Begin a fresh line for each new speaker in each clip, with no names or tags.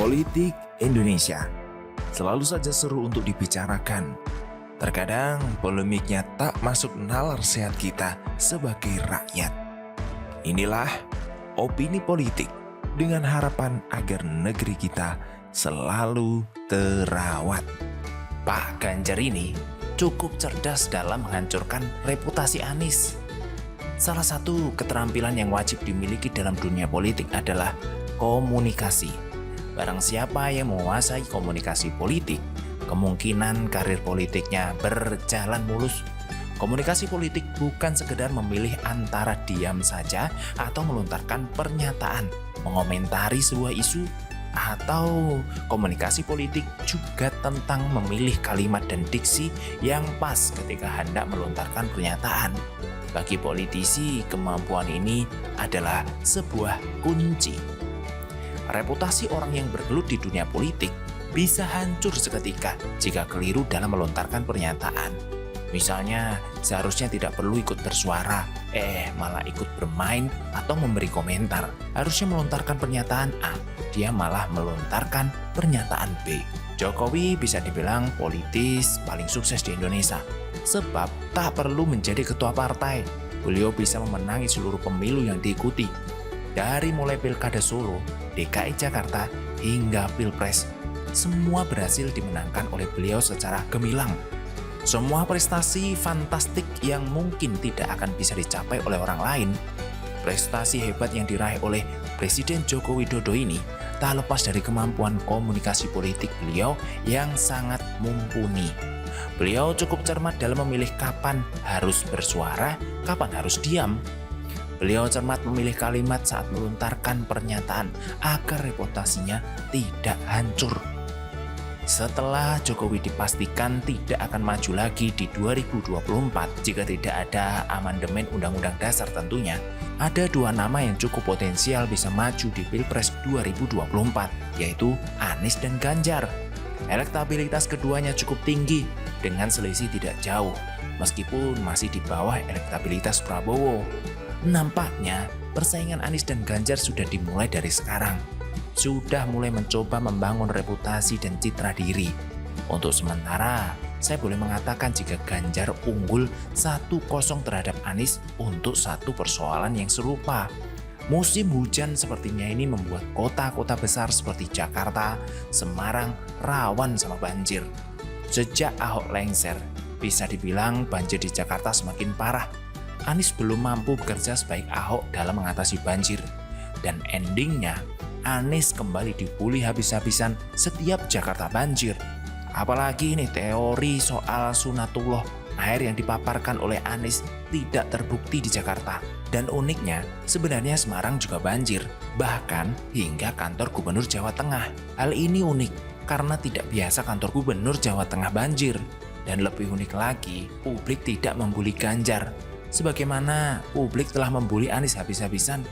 Politik Indonesia selalu saja seru untuk dibicarakan. Terkadang polemiknya tak masuk nalar sehat kita sebagai rakyat. Inilah opini politik dengan harapan agar negeri kita selalu terawat. Pak Ganjar ini cukup cerdas dalam menghancurkan reputasi Anies. Salah satu keterampilan yang wajib dimiliki dalam dunia politik adalah komunikasi. Barang siapa yang menguasai komunikasi politik, kemungkinan karir politiknya berjalan mulus. Komunikasi politik bukan sekedar memilih antara diam saja atau melontarkan pernyataan, mengomentari sebuah isu, atau komunikasi politik juga tentang memilih kalimat dan diksi yang pas ketika hendak melontarkan pernyataan. Bagi politisi, kemampuan ini adalah sebuah kunci. Reputasi orang yang bergelut di dunia politik bisa hancur seketika jika keliru dalam melontarkan pernyataan. Misalnya, seharusnya tidak perlu ikut bersuara, malah ikut bermain atau memberi komentar. Harusnya melontarkan pernyataan A, dia malah melontarkan pernyataan B. Jokowi bisa dibilang politis paling sukses di Indonesia, sebab tak perlu menjadi ketua partai. Beliau bisa memenangi seluruh pemilu yang diikuti. Dari mulai Pilkada Solo, DKI Jakarta, hingga Pilpres, semua berhasil dimenangkan oleh beliau secara gemilang. Semua prestasi fantastik yang mungkin tidak akan bisa dicapai oleh orang lain, prestasi hebat yang diraih oleh Presiden Joko Widodo ini tak lepas dari kemampuan komunikasi politik beliau yang sangat mumpuni. Beliau cukup cermat dalam memilih kapan harus bersuara, kapan harus diam. Beliau cermat memilih kalimat saat melontarkan pernyataan agar reputasinya tidak hancur. Setelah Jokowi dipastikan tidak akan maju lagi di 2024 jika tidak ada amandemen Undang-Undang Dasar tentunya, ada dua nama yang cukup potensial bisa maju di Pilpres 2024, yaitu Anies dan Ganjar. Elektabilitas keduanya cukup tinggi dengan selisih tidak jauh, meskipun masih di bawah elektabilitas Prabowo. Nampaknya persaingan Anies dan Ganjar sudah dimulai dari sekarang. Sudah mulai mencoba membangun reputasi dan citra diri. Untuk sementara, saya boleh mengatakan jika Ganjar unggul 1-0 terhadap Anies untuk satu persoalan yang serupa. Musim hujan sepertinya ini membuat kota-kota besar seperti Jakarta, Semarang rawan sama banjir. Sejak Ahok lengser, bisa dibilang banjir di Jakarta semakin parah. Anies belum mampu bekerja sebaik Ahok dalam mengatasi banjir. Dan endingnya, Anies kembali dibully habis-habisan setiap Jakarta banjir. Apalagi ini teori soal sunatullah, air yang dipaparkan oleh Anies tidak terbukti di Jakarta. Dan uniknya, sebenarnya Semarang juga banjir, bahkan hingga kantor Gubernur Jawa Tengah. Hal ini unik karena tidak biasa kantor Gubernur Jawa Tengah banjir. Dan lebih unik lagi, publik tidak membuli Ganjar, sebagaimana publik telah membuli Anies habis-habisan.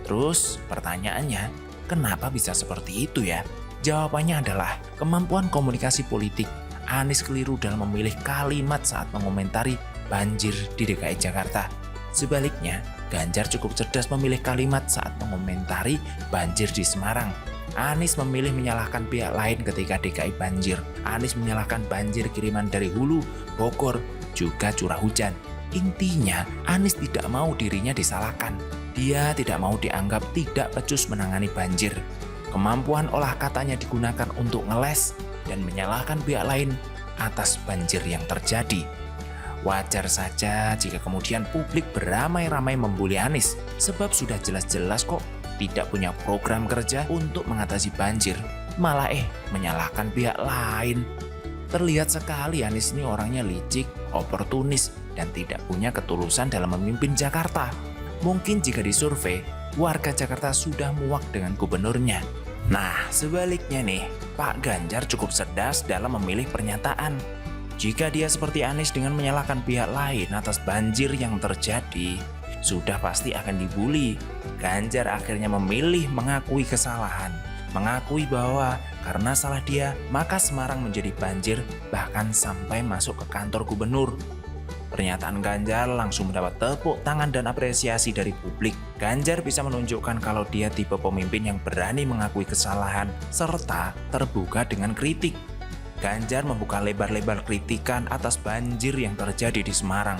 Terus pertanyaannya, kenapa bisa seperti itu ya? Jawabannya adalah kemampuan komunikasi politik. Anies keliru dalam memilih kalimat saat mengomentari banjir di DKI Jakarta. Sebaliknya, Ganjar cukup cerdas memilih kalimat saat mengomentari banjir di Semarang. Anies memilih menyalahkan pihak lain ketika DKI banjir. Anies menyalahkan banjir kiriman dari hulu, Bogor, juga curah hujan. Intinya, Anies tidak mau dirinya disalahkan. Dia tidak mau dianggap tidak becus menangani banjir. Kemampuan olah katanya digunakan untuk ngeles dan menyalahkan pihak lain atas banjir yang terjadi. Wajar saja jika kemudian publik beramai-ramai membuli Anies, sebab sudah jelas-jelas kok tidak punya program kerja untuk mengatasi banjir, malah menyalahkan pihak lain. Terlihat sekali Anies ini orangnya licik, oportunis, dan tidak punya ketulusan dalam memimpin Jakarta. Mungkin jika disurvei, warga Jakarta sudah muak dengan gubernurnya. Nah, sebaliknya nih, Pak Ganjar cukup cerdas dalam memilih pernyataan. Jika dia seperti Anies dengan menyalahkan pihak lain atas banjir yang terjadi, sudah pasti akan dibully. Ganjar akhirnya memilih mengakui kesalahan, mengakui bahwa karena salah dia, maka Semarang menjadi banjir bahkan sampai masuk ke kantor gubernur. Pernyataan Ganjar langsung mendapat tepuk tangan dan apresiasi dari publik. Ganjar bisa menunjukkan kalau dia tipe pemimpin yang berani mengakui kesalahan serta terbuka dengan kritik. Ganjar membuka lebar-lebar kritikan atas banjir yang terjadi di Semarang.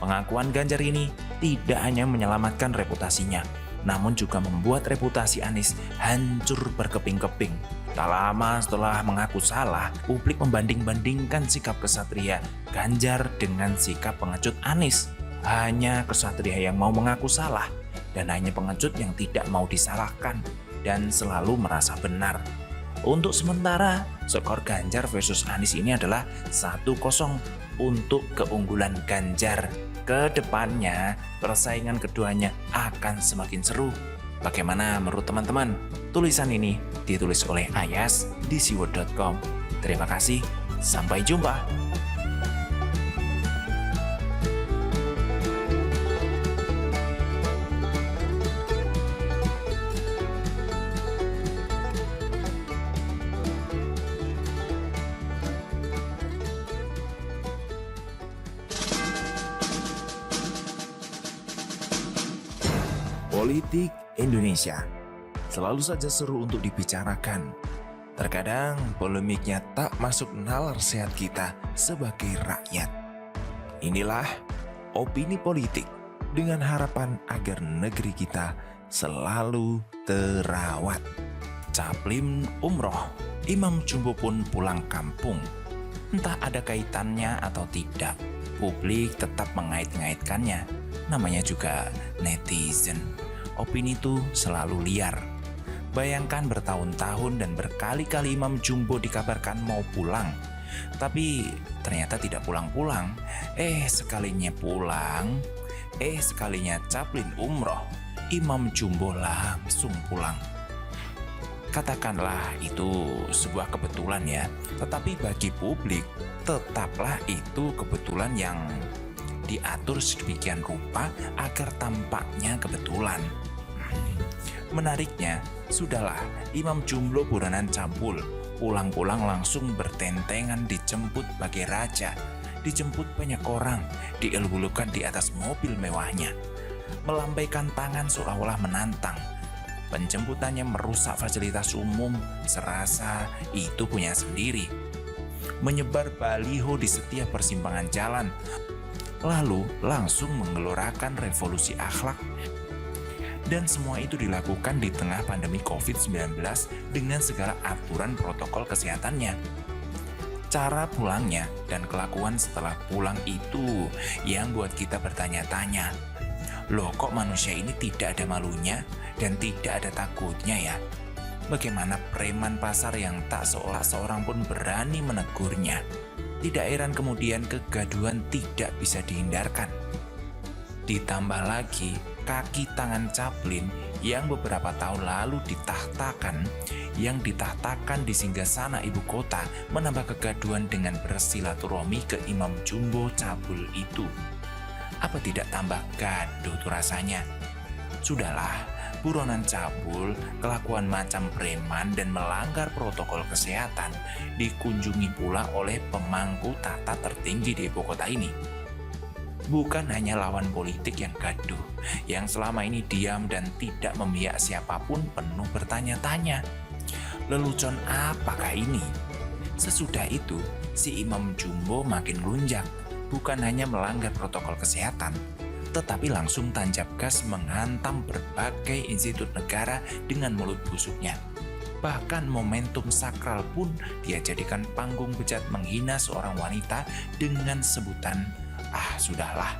Pengakuan Ganjar ini tidak hanya menyelamatkan reputasinya, namun juga membuat reputasi Anies hancur berkeping-keping. Tak lama setelah mengaku salah, publik membanding-bandingkan sikap kesatria Ganjar dengan sikap pengecut Anies. Hanya kesatria yang mau mengaku salah, dan hanya pengecut yang tidak mau disalahkan dan selalu merasa benar. Untuk sementara, skor Ganjar versus Anies ini adalah 1-0 untuk keunggulan Ganjar. Kedepannya, persaingan keduanya akan semakin seru. Bagaimana menurut teman-teman? Tulisan ini ditulis oleh Ayas di siwot.com. Terima kasih, sampai jumpa. Politik Indonesia selalu saja seru untuk dibicarakan. Terkadang polemiknya tak masuk nalar sehat kita sebagai rakyat. Inilah opini politik dengan harapan agar negeri kita selalu terawat. Caplim umroh, Imam Jumbo pun pulang kampung. Entah ada kaitannya atau tidak, publik tetap mengait-ngaitkannya. Namanya juga netizen. Opini itu selalu liar. Bayangkan bertahun-tahun dan berkali-kali Imam Jumbo dikabarkan mau pulang, tapi ternyata tidak pulang-pulang. Sekalinya pulang, sekalinya Caplim umroh, Imam Jumbo langsung pulang. Katakanlah itu sebuah kebetulan ya, tetapi bagi publik tetaplah itu kebetulan yang diatur sedemikian rupa agar tampaknya kebetulan. Menariknya, sudahlah Imam Jumbo buranan cabul, pulang-pulang langsung bertentengan dijemput bagai raja, dijemput banyak orang, dielulukan di atas mobil mewahnya, melambaikan tangan seolah-olah menantang. Penjemputannya merusak fasilitas umum, serasa itu punya sendiri. Menyebar baliho di setiap persimpangan jalan, lalu langsung menggelorakan revolusi akhlak. Dan semua itu dilakukan di tengah pandemi COVID-19 dengan segala aturan protokol kesehatannya. Cara pulangnya dan kelakuan setelah pulang itu yang buat kita bertanya-tanya. Loh, kok manusia ini tidak ada malunya dan tidak ada takutnya ya? Bagaimana preman pasar yang tak seorang pun berani menegurnya? Tidak heran kemudian kegaduhan tidak bisa dihindarkan. Ditambah lagi kaki tangan Caplim yang beberapa tahun lalu ditahtakan di singgasana ibu kota menambah kegaduhan dengan bersilaturahmi ke Imam Jumbo cabul itu. Apa tidak tambah gaduh tuh rasanya? Sudahlah, buronan cabul, kelakuan macam preman dan melanggar protokol kesehatan dikunjungi pula oleh pemangku tahta tertinggi di ibu kota ini. Bukan hanya lawan politik yang gaduh, yang selama ini diam dan tidak memihak siapapun penuh bertanya-tanya. Lelucon apakah ini? Sesudah itu, si Imam Jumbo makin lunjak, bukan hanya melanggar protokol kesehatan, tetapi langsung tancap gas menghantam berbagai institut negara dengan mulut busuknya. Bahkan momentum sakral pun dia jadikan panggung bejat menghina seorang wanita dengan sebutan sudahlah.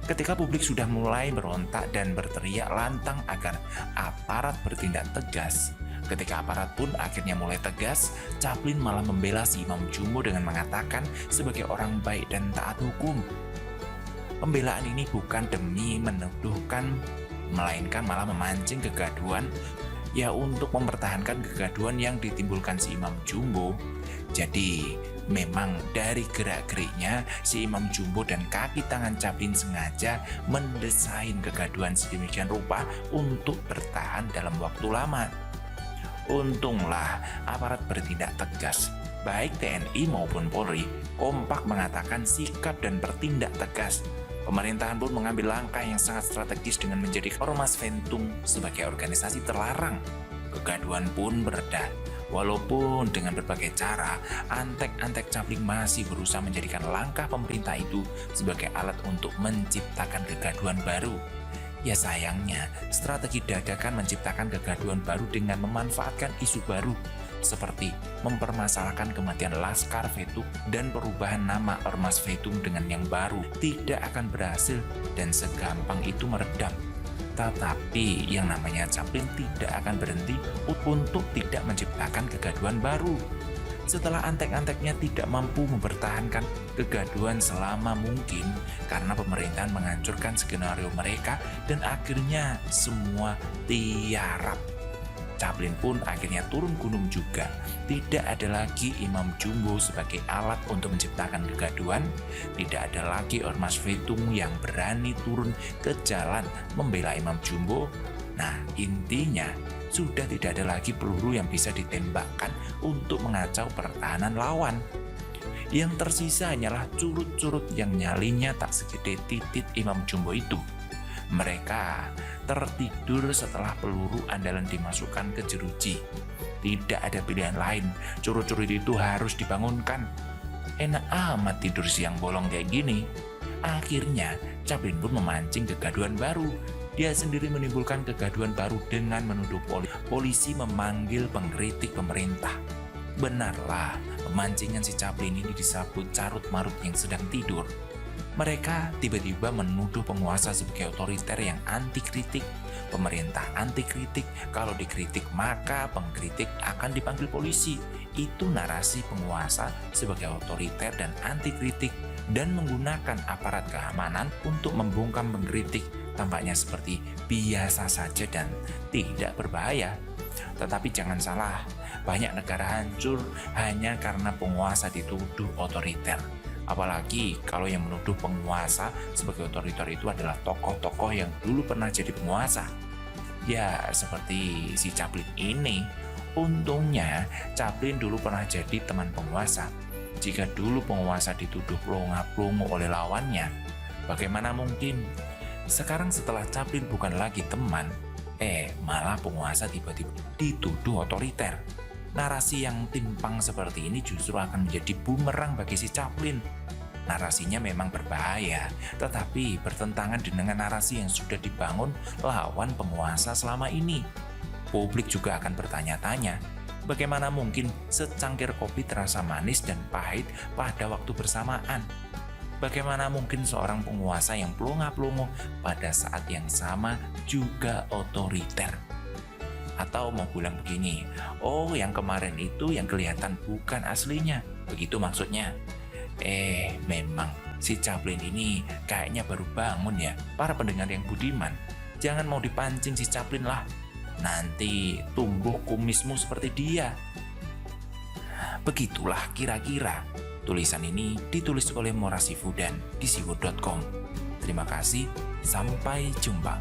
Ketika publik sudah mulai berontak dan berteriak lantang agar aparat bertindak tegas, ketika aparat pun akhirnya mulai tegas, Caplim malah membela si Imam Jumbo dengan mengatakan sebagai orang baik dan taat hukum. Pembelaan ini bukan demi menuduhkan, melainkan malah memancing kegaduhan, ya untuk mempertahankan kegaduhan yang ditimbulkan si Imam Jumbo. Jadi memang dari gerak-geriknya si Imam Jumbo dan kaki tangan Caplim sengaja mendesain kegaduhan sedemikian rupa untuk bertahan dalam waktu lama. Untunglah aparat bertindak tegas. Baik TNI maupun Polri kompak mengatakan sikap dan bertindak tegas. Pemerintahan pun mengambil langkah yang sangat strategis dengan menjadikan Ormas Ventung sebagai organisasi terlarang. Kegaduhan pun mereda. Walaupun dengan berbagai cara, antek-antek Capling masih berusaha menjadikan langkah pemerintah itu sebagai alat untuk menciptakan kegaduhan baru. Ya sayangnya, strategi dadakan menciptakan kegaduhan baru dengan memanfaatkan isu baru, seperti mempermasalahkan kematian Laskar Ventung dan perubahan nama Ormas Ventung dengan yang baru, tidak akan berhasil dan segampang itu meredam. Tetapi yang namanya Capling tidak akan berhenti untuk tidak menciptakan kegaduhan baru. Setelah antek-anteknya tidak mampu mempertahankan kegaduhan selama mungkin karena pemerintahan menghancurkan skenario mereka dan akhirnya semua tiarap. Capling pun akhirnya turun gunung juga. Tidak ada lagi Imam Jumbo sebagai alat untuk menciptakan kegaduhan. Tidak ada lagi Ormas Ventung yang berani turun ke jalan membela Imam Jumbo. Nah, intinya sudah tidak ada lagi peluru yang bisa ditembakkan untuk mengacau pertahanan lawan. Yang tersisa hanyalah curut-curut yang nyalinya tak segede titik Imam Jumbo itu. Mereka tertidur setelah peluru andalan dimasukkan ke jeruji. Tidak ada pilihan lain, curut-curut itu harus dibangunkan. Enak amat tidur siang bolong kayak gini. Akhirnya, Capling pun memancing kegaduhan baru. Dia sendiri menimbulkan kegaduhan baru dengan menuduh polisi memanggil pengkritik pemerintah. Benarlah, pemancingan si Capling ini disambut carut-marut yang sedang tidur. Mereka tiba-tiba menuduh penguasa sebagai otoriter yang anti kritik. Pemerintah anti kritik, kalau dikritik maka pengkritik akan dipanggil polisi. Itu narasi penguasa sebagai otoriter dan anti kritik dan menggunakan aparat keamanan untuk membungkam pengkritik. Tampaknya seperti biasa saja dan tidak berbahaya. Tetapi jangan salah, banyak negara hancur hanya karena penguasa dituduh otoriter. Apalagi kalau yang menuduh penguasa sebagai otoriter itu adalah tokoh-tokoh yang dulu pernah jadi penguasa. Ya, seperti si Capling ini. Untungnya, Capling dulu pernah jadi teman penguasa. Jika dulu penguasa dituduh pelongo-pelongo oleh lawannya, bagaimana mungkin sekarang setelah Capling bukan lagi teman, malah penguasa tiba-tiba dituduh otoriter. Narasi yang timpang seperti ini justru akan menjadi bumerang bagi si Capling. Narasinya memang berbahaya, tetapi bertentangan dengan narasi yang sudah dibangun lawan penguasa selama ini. Publik juga akan bertanya-tanya, bagaimana mungkin secangkir kopi terasa manis dan pahit pada waktu bersamaan? Bagaimana mungkin seorang penguasa yang pelongo-pelongo pada saat yang sama juga otoriter? Atau mau bilang begini, oh yang kemarin itu yang kelihatan bukan aslinya, begitu maksudnya. Memang si Capling ini kayaknya baru bangun ya, para pendengar yang budiman. Jangan mau dipancing si Capling lah, nanti tumbuh kumismu seperti dia. Begitulah kira-kira. Tulisan ini ditulis oleh Morasifu dan disiwo.com. Terima kasih, sampai jumpa.